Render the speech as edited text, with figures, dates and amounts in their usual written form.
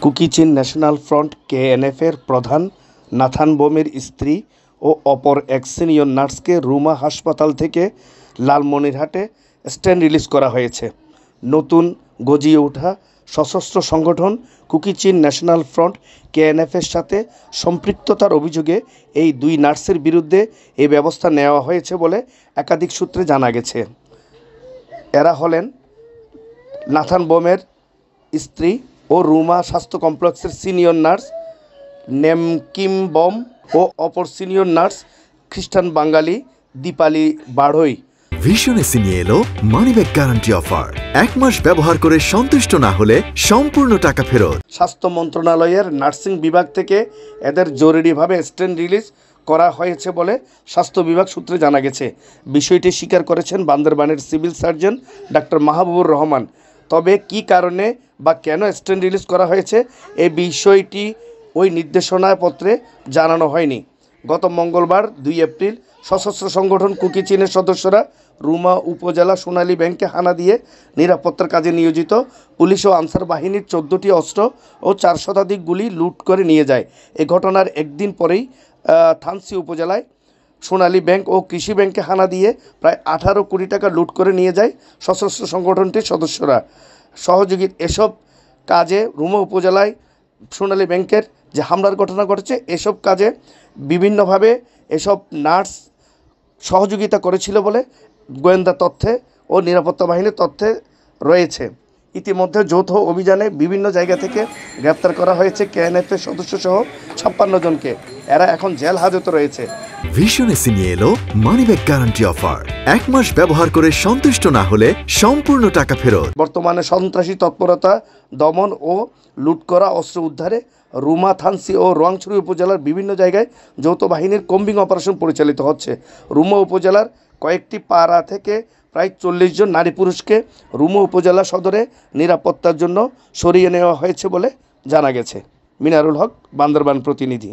Kuki-Chin national front KNF এর প্রধান Nathan বোমের স্ত্রী ও অপর এক সিনিয়র নার্সকে রুমা হাসপাতাল থেকে লালমনিরহাটে স্ট্যান্ড রিলিজ করা হয়েছে। নতুন গজিয়ে ওঠা সশস্ত্র সংগঠন কুকি-চিন ন্যাশনাল ফ্রন্ট KNF এর সাথে সম্পৃক্ততার অভিযোগে এই দুই নার্সের বিরুদ্ধে এই ব্যবস্থা নেওয়া হয়েছে বলে একাধিক সূত্রে জানা গেছে। এরা হলেন নাথান বোমের স্ত্রী ও রুমা স্বাস্থ্য কমপ্লেক্সের সিনিয়র নার্স নেমকিম বম ও অপর সিনিয়র নার্স খ্রিস্টান বাঙালি দীপালি বাড়ই। ভিশন এসে নিয়ে এলো মানিব্যাগ গ্যারান্টি অফার। 1 মাস ব্যবহার করে সন্তুষ্ট না হলে সম্পূর্ণ টাকা ফেরত। স্বাস্থ্য মন্ত্রণালয়ের নার্সিং বিভাগ থেকে এদের জরুরিভাবে স্ট্যান্ড রিলিজ করা হয়েছে বলে স্বাস্থ্য বিভাগ সূত্রে জানা গেছে। বিষয়টি স্বীকার করেছেন বান্দরবানের civil surgeon doctor Mahbubur Rahman. তবে কী কারণে বা কেন স্ট্যান্ড রিলিজ করা হয়েছে এই বিষয়টি ওই নির্দেশনাপত্রে জানানো হয়নি। গত মঙ্গলবার 2 এপ্রিল সশস্ত্র সংগঠন কুকি-চিনের সদস্যরা রুমা উপজেলা সোনালী ব্যাংকে হানা দিয়ে নিরাপত্তার কাজে নিয়োজিত পুলিশ ও আনসার বাহিনীর 14টি অস্ত্র ও 4 শতাধিক গুলি লুট করে নিয়ে যায়। এ ঘটনার একদিন পরেই থানচি উপজেলায় সোনালী ব্যাংক ও কৃষি ব্যাংকে হানা দিয়ে প্রায় 18 কোটি টাকা লুট করে নিয়ে যায় সশস্ত্র সংগঠনটির সদস্যরা। সহযোগী এসব কাজে রুমা উপজেলায় সোনালী ব্যাংকের যে হামলার ঘটনা ঘটেছে এসব কাজে বিভিন্নভাবে এসব নার্স সহযোগিতা করেছিল বলে গোয়েন্দা তথ্যে ও নিরাপত্তা বাহিনীর তথ্যে রয়েছে। ইতিমধ্যে যৌথ অভিযানে বিভিন্ন জায়গা থেকে গ্রেপ্তার করা হয়েছে KNF এর সদস্যসহ 56 জনকে। এরা এখন জেল হাজতে রয়েছে। ভিশন এসে নিয়ে এলো মানিব্যাগ গ্যারান্টি অফার। 1 মাস ব্যবহার করে সন্তুষ্ট না হলে সম্পূর্ণ টাকা ফেরত। বর্তমানে সন্ত্রাসী তৎপরতা দমন ও লুট করা অস্ত্র উদ্ধারে রুমা, থানচি ও রোয়াংছড়ি উপজেলার বিভিন্ন জায়গায় যৌথ বাহিনীর কম্বিং অপারেশন পরিচালিত হচ্ছে। রুমা উপজেলার কয়েকটি পাড়া থেকে প্রায় 40 জন নারী পুরুষকে রুমা উপজেলা সদরে নিরাপত্তার জন্য সরিয়ে নেওয়া হয়েছে বলে জানা গেছে। মিনারুল হক, বান্দরবান প্রতিনিধি।